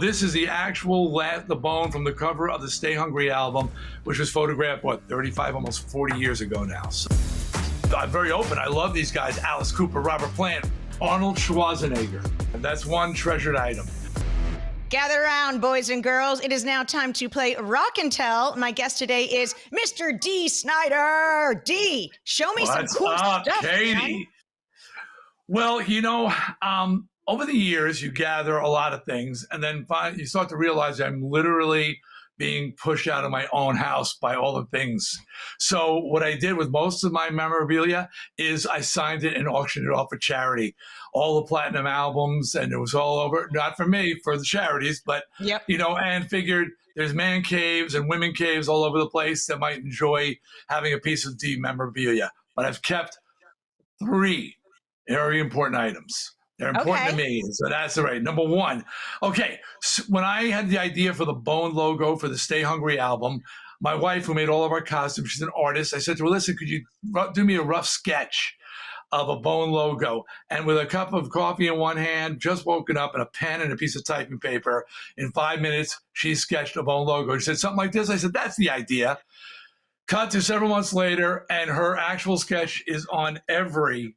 This is the actual the bone from the cover of the Stay Hungry album, which was photographed, 35, almost 40 years ago now. So I'm very open. I love these guys, Alice Cooper, Robert Plant, Arnold Schwarzenegger. And that's one treasured item. Gather around, boys and girls. It is now time to play Rock and Tell. My guest today is Mr. Dee Snider. Dee, show me some cool stuff, Katie? Man. Well, over the years, you gather a lot of things, and then you start to realize I'm literally being pushed out of my own house by all the things. So what I did with most of my memorabilia is I signed it and auctioned it off for charity. All the platinum albums, and it was all over, not for me, for the charities, but, and figured there's man caves and women caves all over the place that might enjoy having a piece of Dee memorabilia. But I've kept 3 very important items. They're important to me, so that's all right. Number 1, so when I had the idea for the Bone logo for the Stay Hungry album, my wife, who made all of our costumes, she's an artist, I said to her, listen, could you do me a rough sketch of a Bone logo? And with a cup of coffee in one hand, just woken up, and a pen and a piece of typing paper, in 5 minutes, she sketched a Bone logo. She said, something like this. I said, that's the idea. Cut to several months later, and her actual sketch is on every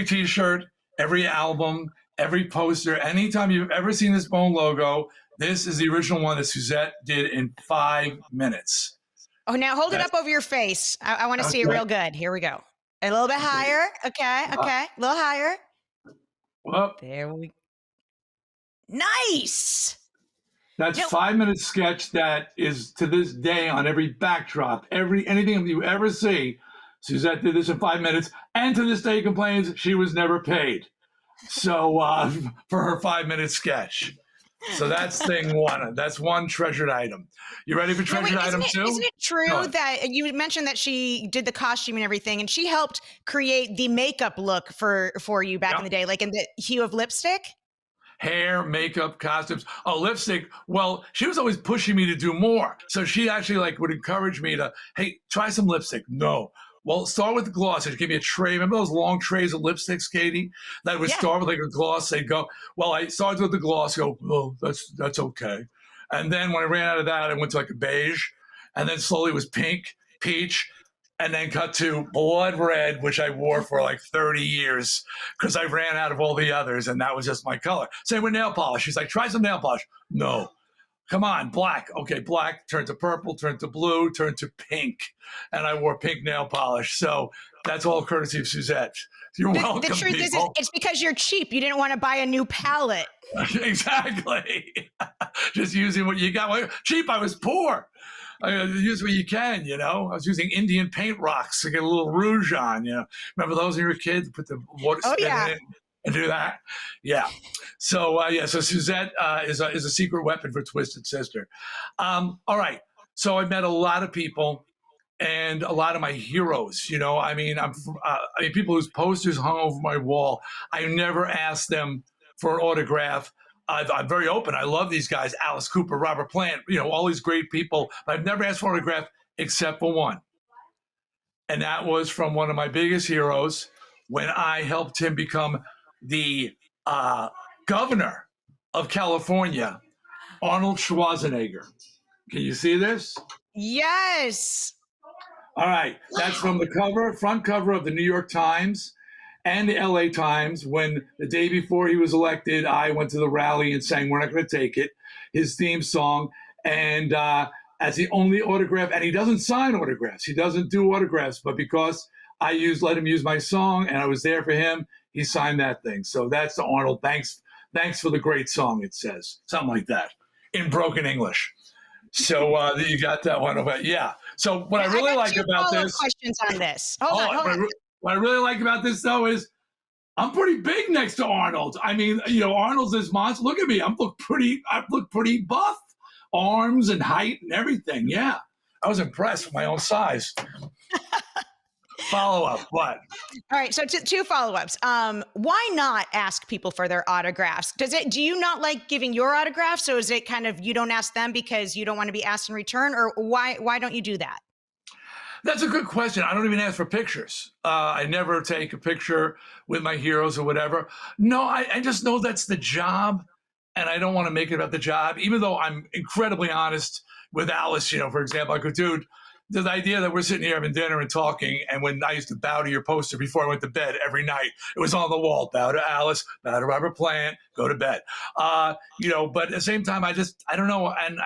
T-shirt, every album, every poster. Anytime you've ever seen this Bone logo, this is the original one that Suzette did in 5 minutes. Oh, now hold it up over your face. I want to see it real good. Here we go. A little bit higher. Okay. A little higher. Well, there we go. Nice. That's 5 minute sketch that is to this day on every backdrop, anything you ever see. Suzette did this in 5 minutes, and to this day complains she was never paid. So for her 5 minute sketch. So that's thing 1. That's one treasured item. You ready for treasured item 2? Isn't it true that you mentioned that she did the costume and everything, and she helped create the makeup look for you back in the day, like in the hue of lipstick? Hair, makeup, costumes. Oh, lipstick. Well, she was always pushing me to do more. So she actually would encourage me to, hey, try some lipstick. No. Well, start with the gloss. She'd give me a tray. Remember those long trays of lipsticks, Katie? That would start with a gloss. They'd go, well, I started with the gloss. Go, well, that's okay. And then when I ran out of that, I went to a beige. And then slowly it was pink, peach, and then cut to blood red, which I wore for 30 years because I ran out of all the others, and that was just my color. Same with nail polish. She's like, try some nail polish. No. Come on, black. Okay, black turned to purple, turned to blue, turned to pink. And I wore pink nail polish. So that's all courtesy of Suzette. You're welcome. The truth is, it's because you're cheap. You didn't want to buy a new palette. Exactly. Just using what you got. Cheap, I was poor. I use what you can, I was using Indian paint rocks to get a little rouge on, Remember those when you were a kid? Put the water in it and do that? Yeah. So, so Suzette is a secret weapon for Twisted Sister. All right. So I met a lot of people and a lot of my heroes, people whose posters hung over my wall. I never asked them for an autograph. I'm very open. I love these guys, Alice Cooper, Robert Plant, all these great people. But I've never asked for an autograph except for one. And that was from one of my biggest heroes when I helped him become the governor of California, Arnold Schwarzenegger. Can you see this? Yes. All right. That's from the front cover of the New York Times and the LA Times. When the day before he was elected, I went to the rally and sang We're Not Gonna Take It, his theme song. And as the only autograph, and he doesn't sign autographs. He doesn't do autographs, but because I let him use my song and I was there for him, he signed that thing. So that's the Arnold. Thanks for the great song, it says. Something like that in broken English. So you got that one. Yeah. So what I really like about this. Questions on this. Hold on. What I really like about this, though, is I'm pretty big next to Arnold. I mean, Arnold's this monster. Look at me. I look pretty buff. Arms and height and everything. Yeah. I was impressed with my own size. Follow-up, what? All right, so 2 follow-ups. Why not ask people for their autographs? Do you not like giving your autographs? So is it kind of you don't ask them because you don't want to be asked in return? Or why don't you do that? That's a good question. I don't even ask for pictures. I never take a picture with my heroes or whatever. No, I just know that's the job. and I don't want to make it about the job, even though I'm incredibly honest with Alice. For example, I go, dude, the idea that we're sitting here having dinner and talking, and when I used to bow to your poster before I went to bed every night, it was on the wall: bow to Alice, bow to Robert Plant, go to bed. But at the same time, I don't know, and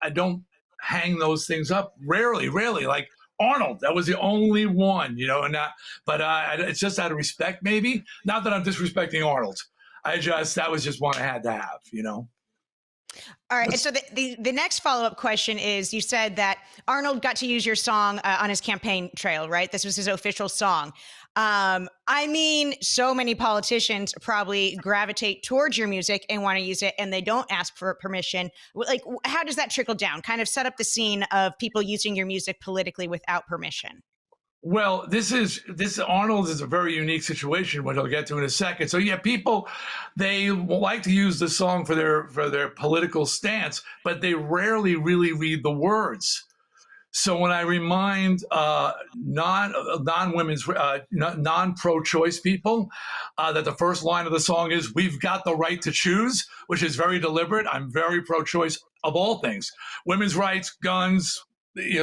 I don't hang those things up. Rarely. Like Arnold, that was the only one, and it's just out of respect, maybe. Not that I'm disrespecting Arnold. That was just one I had to have. All right. And so the next follow-up question is, you said that Arnold got to use your song on his campaign trail, right? This was his official song. I mean, so many politicians probably gravitate towards your music and want to use it, and they don't ask for permission. Like, how does that trickle down? Kind of set up the scene of people using your music politically without permission. Well, this Arnold is a very unique situation, which I'll get to in a second. So yeah, people, they like to use the song for their political stance, but they rarely really read the words. So when I remind non-women's, non-pro-choice people that the first line of the song is "We've got the right to choose," which is very deliberate. I'm very pro-choice of all things: women's rights, guns,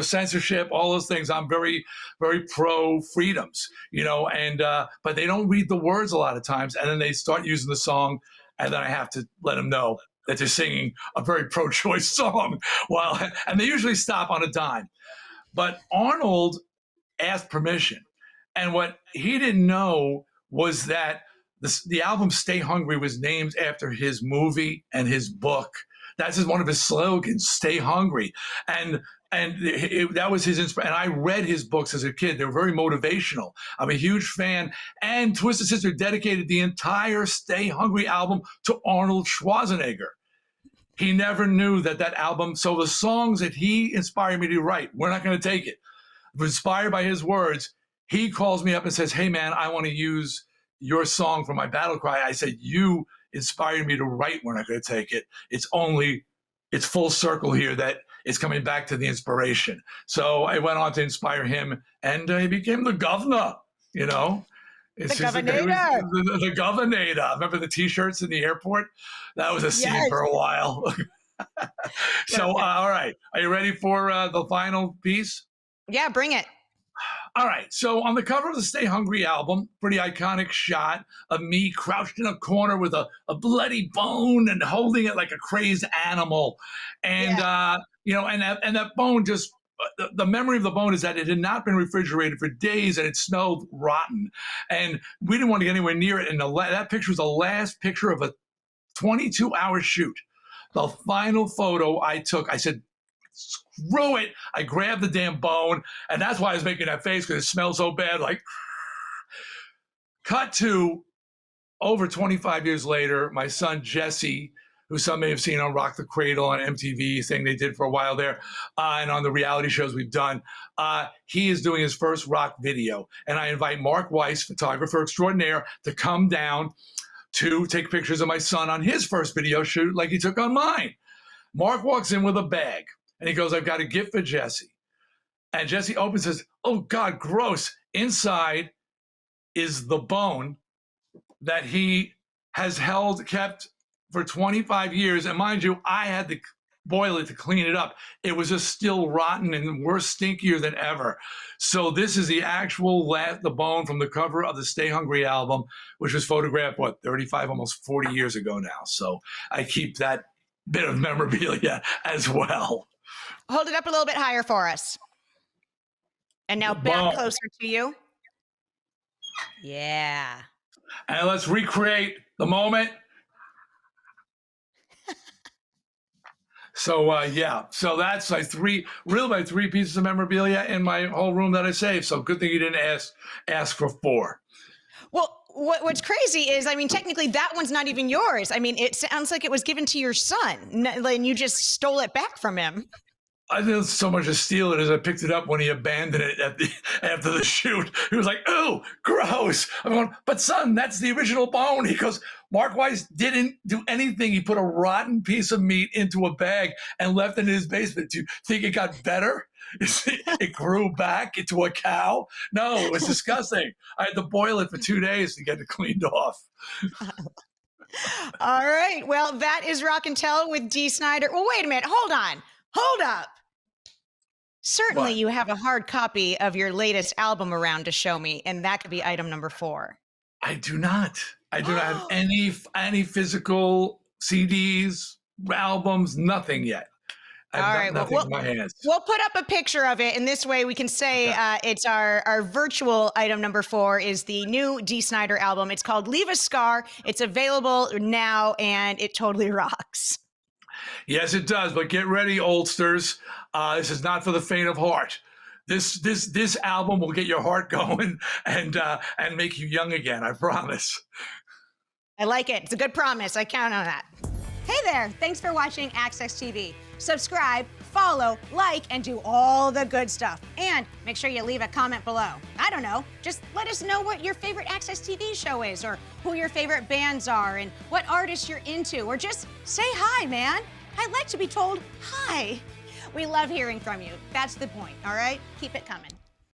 censorship, all those things. I'm very, very pro freedoms, but they don't read the words a lot of times, and then they start using the song, and then I have to let them know that they're singing a very pro-choice song. And they usually stop on a dime. But Arnold asked permission, and what he didn't know was that the album "Stay Hungry" was named after his movie and his book. That's one of his slogans: "Stay hungry." And that was his inspiration. And I read his books as a kid. They were very motivational. I'm a huge fan. And Twisted Sister dedicated the entire "Stay Hungry" album to Arnold Schwarzenegger. He never knew that album. So the songs that he inspired me to write, we're not going to take it. Inspired by his words, he calls me up and says, "Hey, man, I want to use your song for my battle cry." I said, "You inspired me to write We're Not Going to Take It. It's full circle here that it's coming back to the inspiration." So I went on to inspire him, and he became the governor, It's The just governor. the governor. Remember the T-shirts in the airport? That was a scene Yes. for a while. So, all right. Are you ready for the final piece? Yeah, bring it. All right. So on the cover of the "Stay Hungry" album, pretty iconic shot of me crouched in a corner with a bloody bone and holding it like a crazed animal. And, and that bone just, the memory of the bone is that it had not been refrigerated for days and it smelled rotten. And we didn't want to get anywhere near it. And that picture was the last picture of a 22-hour shoot. The final photo I took, I said, screw it. I grabbed the damn bone. And that's why I was making that face, because it smells so bad. Like, cut to over 25 years later, my son Jesse, who some may have seen on Rock the Cradle on MTV, thing they did for a while there, and on the reality shows we've done, he is doing his first rock video. And I invite Mark Weiss, photographer extraordinaire, to come down to take pictures of my son on his first video shoot like he took on mine. Mark walks in with a bag, and he goes, "I've got a gift for Jesse." And Jesse opens and says, "Oh, God, gross." Inside is the bone that he has kept for 25 years. And mind you, I had to boil it to clean it up. It was just still rotten and worse, stinkier than ever. So this is the actual the bone from the cover of the "Stay Hungry" album, which was photographed, 35, almost 40 years ago now. So I keep that bit of memorabilia as well. Hold it up a little bit higher for us. And now back closer to you. Yeah. And let's recreate the moment. So so that's my three pieces of memorabilia in my whole room that I saved. So good thing you didn't ask for 4. Well, what's crazy is, I mean, technically that one's not even yours. I mean, it sounds like it was given to your son, and you just stole it back from him. I didn't so much as steal it as I picked it up when he abandoned it after the shoot. He was like, "Oh, gross." I'm going, "But son, that's the original bone." He goes, "Mark Weiss didn't do anything. He put a rotten piece of meat into a bag and left it in his basement. Do you think it got better? It grew back into a cow?" No, it was disgusting. I had to boil it for 2 days to get it cleaned off. All right. Well, that is Rock and Tell with Dee Snider. Well, wait a minute. Hold on. Hold up. Certainly, What? you have a hard copy of your latest album around to show me, and that could be item number 4. I do not. I do not have any physical CDs, albums, nothing yet. I All have right. Well, nothing in my hands. we'll put up a picture of it, and this way we can say Okay. it's our virtual item number 4 is the new Dee Snider album. It's called Leave a Scar. It's available now, and it totally rocks. Yes, it does. But get ready, oldsters. This is not for the faint of heart. This album will get your heart going and make you young again. I promise. I like it. It's a good promise. I count on that. Hey there. Thanks for watching Access TV. Subscribe, follow, like, and do all the good stuff. And make sure you leave a comment below. I don't know. Just let us know what your favorite Access TV show is, or who your favorite bands are, and what artists you're into, or just say hi, man. I'd like to be told hi. We love hearing from you. That's the point, all right? Keep it coming.